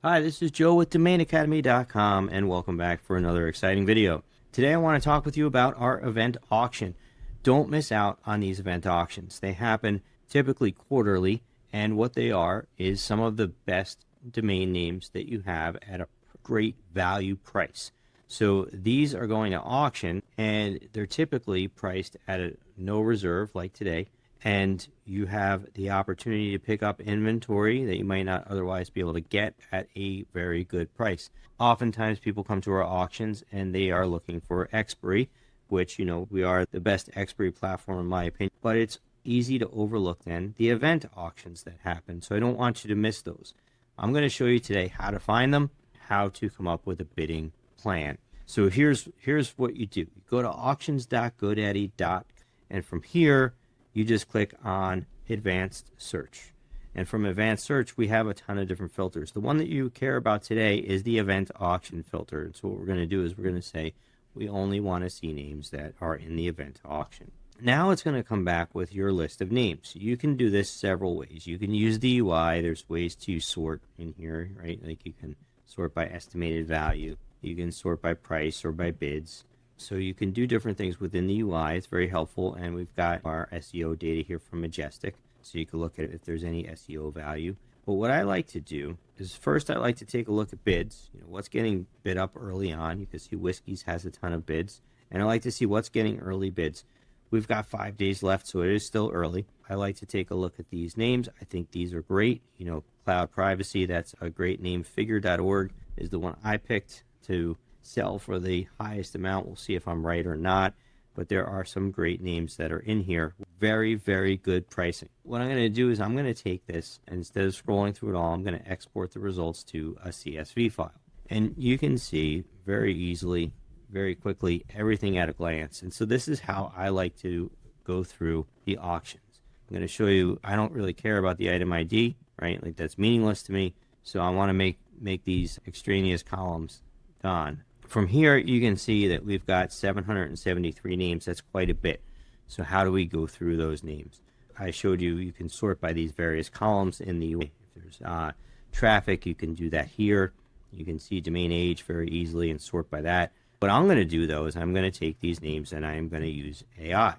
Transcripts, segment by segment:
Hi, this is Joe with DomainAcademy.com and welcome back for another exciting video. Today I want to talk with you about our event auction. Don't miss out on these event auctions. They happen typically quarterly, and what they are is some of the best domain names that you have at a great value price. So these are going to auction, and they're typically priced at a no reserve like today, and you have the opportunity to pick up inventory that you might not otherwise be able to get at a very good price. Oftentimes people come to our auctions and they are looking for expiry, which, we are the best expiry platform in my opinion, but it's easy to overlook then the event auctions that happen. So I don't want you to miss those. I'm going to show you today how to find them, how to come up with a bidding plan. So here's what you do. You go to auctions.godaddy.com, and from here you just click on advanced search. And from advanced search, we have a ton of different filters. The one that you care about today is the event auction filter. And so what we're going to do is we're going to say we only want to see names that are in the event auction. Now it's going to come back with your list of names. You can do this several ways. You can use the UI. There's ways to sort in here, right? Like you can sort by estimated value. You can sort by price or by bids. So you can do different things within the UI. It's very helpful, and we've got our SEO data here from Majestic, so you can look at if there's any SEO value. But what I like to do is first I like to take a look at bids. What's getting bid up early on. You can see Whiskey's has a ton of bids, and I like to see what's getting early bids. We've got 5 days left, so it is still early. I like to take a look at these names. I think these are great. Cloud Privacy, that's a great name. Figure.org is the one I picked to sell for the highest amount. We'll see if I'm right or not, but there are some great names that are in here. Very, very good pricing. What I'm going to do is I'm going to take this, and instead of scrolling through it all, I'm going to export the results to a CSV file. And you can see very easily, very quickly, everything at a glance. And so this is how I like to go through the auctions. I'm going to show you, I don't really care about the item ID, right? Like that's meaningless to me. So I want to make these extraneous columns gone. From here, you can see that we've got 773 names. That's quite a bit. So how do we go through those names? I showed you, you can sort by these various columns in the UI. If there's traffic, you can do that here. You can see domain age very easily and sort by that. What I'm going to do, though, is I'm going to take these names and I'm going to use AI.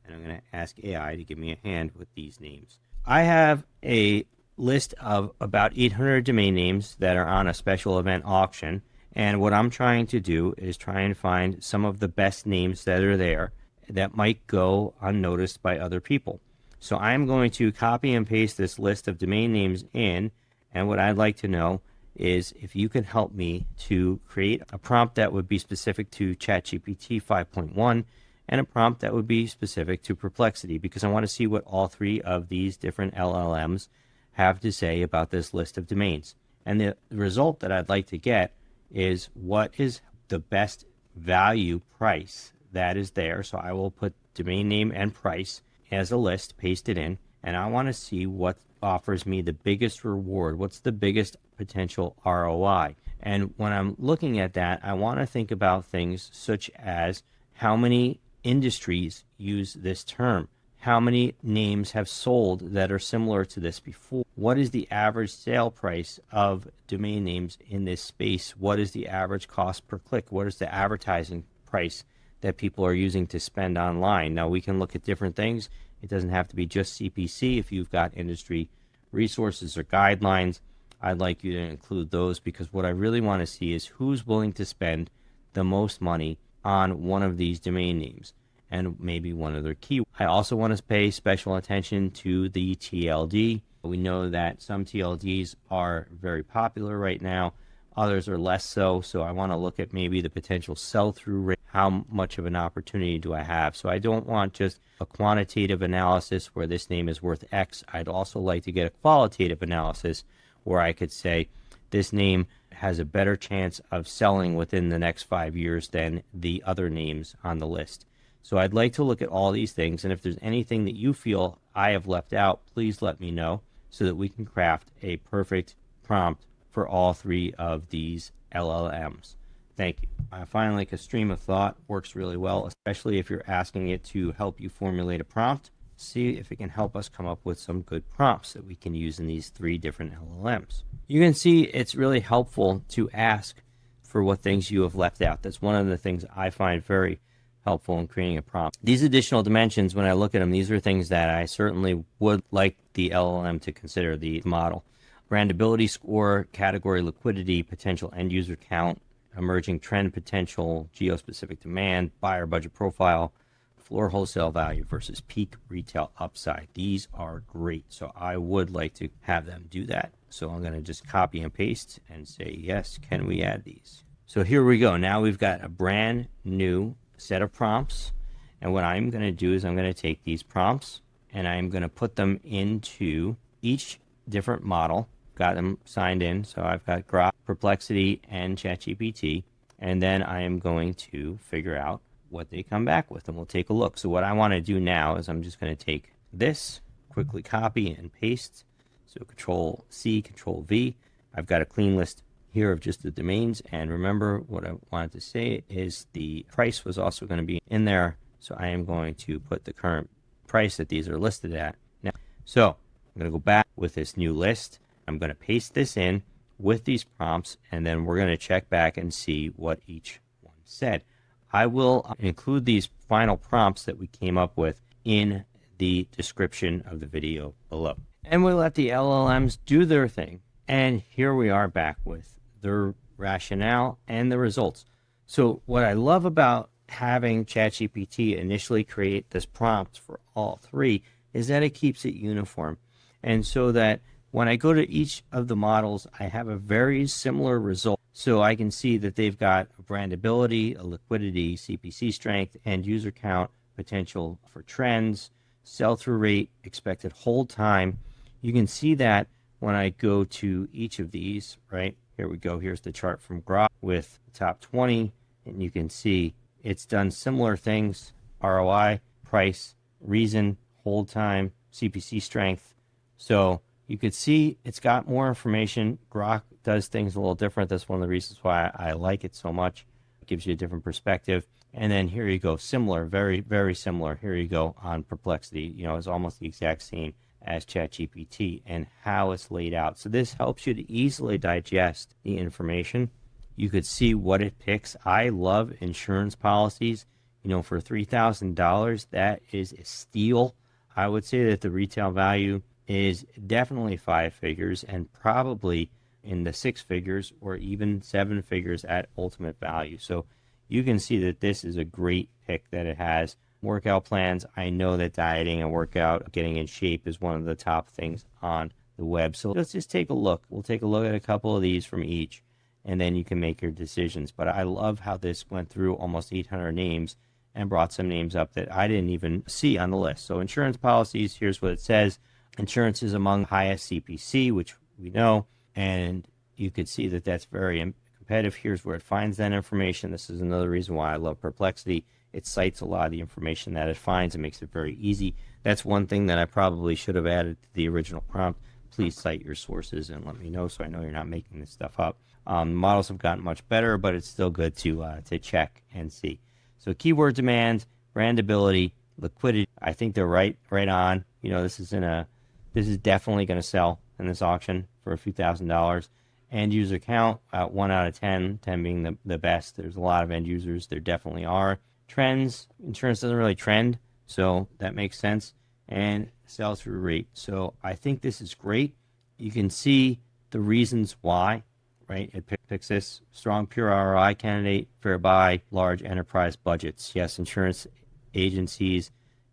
And I'm going to ask AI to give me a hand with these names. I have a list of about 800 domain names that are on a special event auction. And what I'm trying to do is try and find some of the best names that are there that might go unnoticed by other people. So I'm going to copy and paste this list of domain names in, and what I'd like to know is if you can help me to create a prompt that would be specific to ChatGPT 5.1 and a prompt that would be specific to Perplexity, because I want to see what all three of these different LLMs have to say about this list of domains. And the result that I'd like to get is what is the best value price that is there. So I will put domain name and price as a list, paste it in, and I want to see what offers me the biggest reward. What's the biggest potential ROI? And when I'm looking at that, I want to think about things such as how many industries use this term. How many names have sold that are similar to this before? What is the average sale price of domain names in this space? What is the average cost per click? What is the advertising price that people are using to spend online? Now, we can look at different things. It doesn't have to be just CPC. If you've got industry resources or guidelines, I'd like you to include those, because what I really want to see is who's willing to spend the most money on one of these domain names and maybe one of their keywords. I also want to pay special attention to the TLD. We know that some TLDs are very popular right now. Others are less so. So I want to look at maybe the potential sell-through rate. How much of an opportunity do I have? So I don't want just a quantitative analysis where this name is worth X. I'd also like to get a qualitative analysis where I could say this name has a better chance of selling within the next 5 years than the other names on the list. So I'd like to look at all these things, and if there's anything that you feel I have left out, please let me know so that we can craft a perfect prompt for all three of these LLMs. Thank you. I find like a stream of thought works really well, especially if you're asking it to help you formulate a prompt. see if it can help us come up with some good prompts that we can use in these 3 different LLMs. You can see it's really helpful to ask for what things you have left out. That's one of the things I find very helpful in creating a prompt. These additional dimensions, when I look at them, these are things that I certainly would like the LLM to consider, the model. Brandability score, category liquidity, potential end user count, emerging trend potential, geo-specific demand, buyer budget profile, floor wholesale value versus peak retail upside. These are great. So I would like to have them do that. So I'm going to just copy and paste and say, yes, can we add these? So here we go. Now we've got a brand new set of prompts. And what I'm going to do is I'm going to take these prompts and I'm going to put them into each different model. Got them signed in. So I've got Grok, Perplexity, and ChatGPT. And then I am going to figure out what they come back with, and we'll take a look. So what I want to do now is I'm just going to take this, quickly copy and paste. So Control C, Control V. I've got a clean list here of just the domains. And remember what I wanted to say is the price was also going to be in there. So I am going to put the current price that these are listed at. Now, so I'm going to go back with this new list. I'm going to paste this in with these prompts, and then we're going to check back and see what each one said. I will include these final prompts that we came up with in the description of the video below. And we'll let the LLMs do their thing. And here we are back with their rationale and the results. So what I love about having ChatGPT initially create this prompt for all 3 is that it keeps it uniform. And so that when I go to each of the models, I have a very similar result. So I can see that they've got a brandability, a liquidity, CPC strength, end user count, potential for trends, sell-through rate, expected hold time. You can see that when I go to each of these, right? Here we go. Here's the chart from Grok with the top 20. And you can see it's done similar things: ROI, price, reason, hold time, CPC strength. So you could see it's got more information. Grok does things a little different. That's one of the reasons why I like it so much. It gives you a different perspective. And then here you go, similar, very, very similar. Here you go on Perplexity. You know, it's almost the exact same as ChatGPT and how it's laid out. So this helps you to easily digest the information. You could see what it picks. I love insurance policies. You know, for $3,000, that is a steal. I would say that the retail value is definitely 5 figures and probably in the 6 figures or even 7 figures at ultimate value. So you can see that this is a great pick, that it has workout plans. I know that dieting and workout, getting in shape, is one of the top things on the web. So let's just take a look. We'll take a look at a couple of these from each, and then you can make your decisions. But I love how this went through almost 800 names and brought some names up that I didn't even see on the list. So insurance policies, here's what it says. Insurance is among highest CPC, which we know, and you could see that that's very competitive. Here's where it finds that information. This is another reason why I love Perplexity. It cites a lot of the information that it finds. It makes it very easy. That's one thing that I probably should have added to the original prompt. Please cite your sources and let me know so I know you're not making this stuff up. Models have gotten much better, but it's still good to check and see. So keyword demand, brandability, liquidity, I think they're right on. You know, this is definitely going to sell in this auction for a few $1,000s. End user count, 1 out of 10, 10 being the best. There's a lot of end users. There definitely are. Trends, insurance doesn't really trend, so that makes sense. And sell-through rate. So I think this is great. You can see the reasons why, right? It picks this strong pure ROI candidate, fair buy, large enterprise budgets. Yes, insurance agencies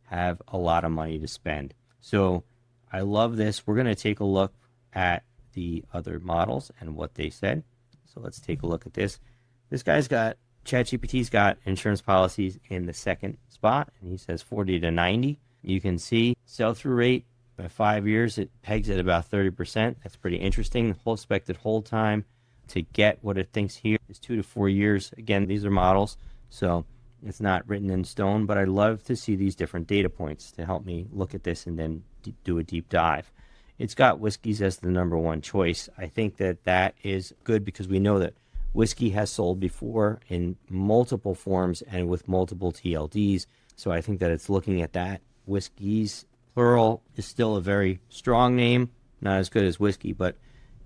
have a lot of money to spend. So I love this. We're going to take a look at the other models and what they said. So let's take a look at this. This guy's got, ChatGPT's got insurance policies in the second spot, and he says 40 to 90. You can see sell-through rate by 5 years, it pegs at about 30%. That's pretty interesting. Whole expected hold time to get what it thinks here is 2 to 4 years. Again, these are models, so it's not written in stone, but I love to see these different data points to help me look at this and then do a deep dive. It's got whiskeys as the #1 choice. I think that that is good because we know that whiskey has sold before in multiple forms and with multiple TLDs. So I think that it's looking at that. Whiskeys Plural is still a very strong name, not as good as whiskey, but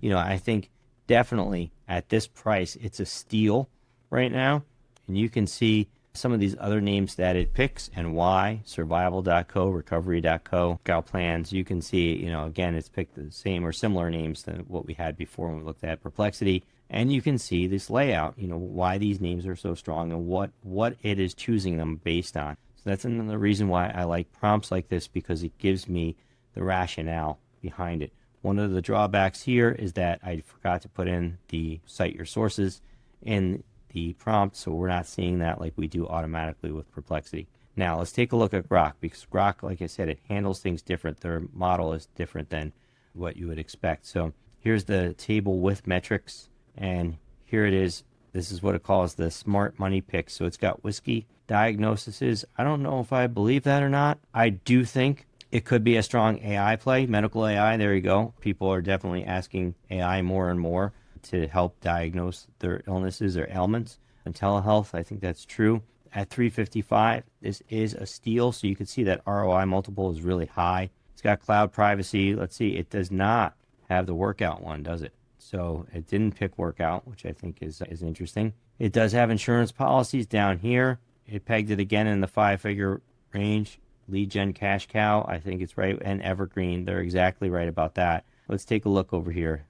I think definitely at this price, it's a steal right now. And you can see some of these other names that it picks and why: survival.co, recovery.co, Gal Plans. You can see, again, it's picked the same or similar names than what we had before when we looked at Perplexity. And you can see this layout, why these names are so strong and what it is choosing them based on. So that's another reason why I like prompts like this, because it gives me the rationale behind it. One of the drawbacks here is that I forgot to put in the cite your sources in the prompt, so we're not seeing that like we do automatically with Perplexity. Now let's take a look at Grok, because Grok, like I said, it handles things different. Their model is different than what you would expect. So here's the table with metrics, and here it is. This is what it calls the smart money picks. So it's got whiskey diagnoses. I don't know if I believe that or not. I do think it could be a strong AI play, medical AI. There you go. People are definitely asking AI more and more to help diagnose their illnesses or ailments. And telehealth, I think that's true. At $355, this is a steal. So you can see that ROI multiple is really high. It's got cloud privacy. Let's see, it does not have the workout one, does it? So it didn't pick workout, which I think is interesting. It does have insurance policies down here. It pegged it again in the 5-figure range. Lead gen cash cow, I think it's right, and evergreen, they're exactly right about that. Let's take a look over here.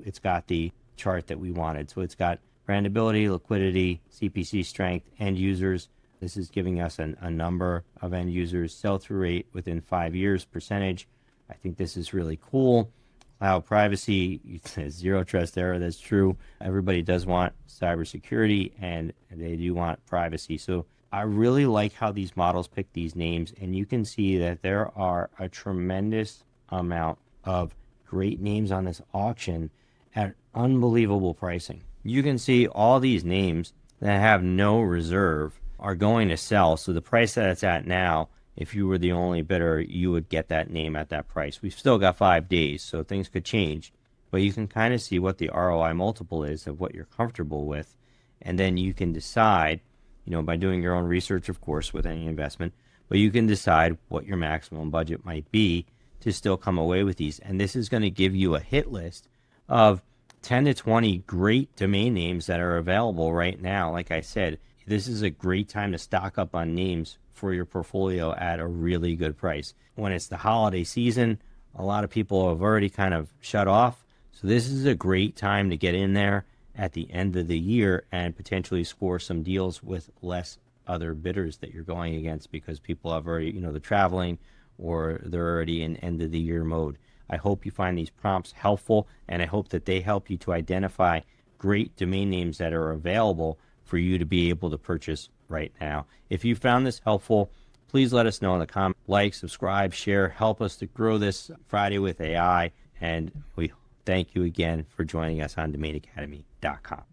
It's got the chart that we wanted. So it's got brandability, liquidity, CPC strength, end users. This is giving us a number of end users. Sell-through rate within 5 years, percentage. I think this is really cool. Cloud privacy, zero trust error, that's true. Everybody does want cybersecurity, and they do want privacy. So I really like how these models pick these names, and you can see that there are a tremendous amount of great names on this auction at unbelievable pricing. You can see all these names that have no reserve are going to sell. So the price that it's at now, if you were the only bidder, you would get that name at that price. We've still got 5 days, so things could change. But you can kind of see what the ROI multiple is of what you're comfortable with. And then you can decide, by doing your own research, of course, with any investment, but you can decide what your maximum budget might be to still come away with these. And this is going to give you a hit list of 10 to 20 great domain names that are available right now. Like I said, this is a great time to stock up on names for your portfolio at a really good price. When it's the holiday season, a lot of people have already kind of shut off. So this is a great time to get in there at the end of the year and potentially score some deals with less other bidders that you're going against, because people have already, they're traveling or they're already in end of the year mode. I hope you find these prompts helpful, and I hope that they help you to identify great domain names that are available for you to be able to purchase right now. If you found this helpful, please let us know in the comments. Like, subscribe, share, help us to grow this Friday with AI, and we thank you again for joining us on domainacademy.com.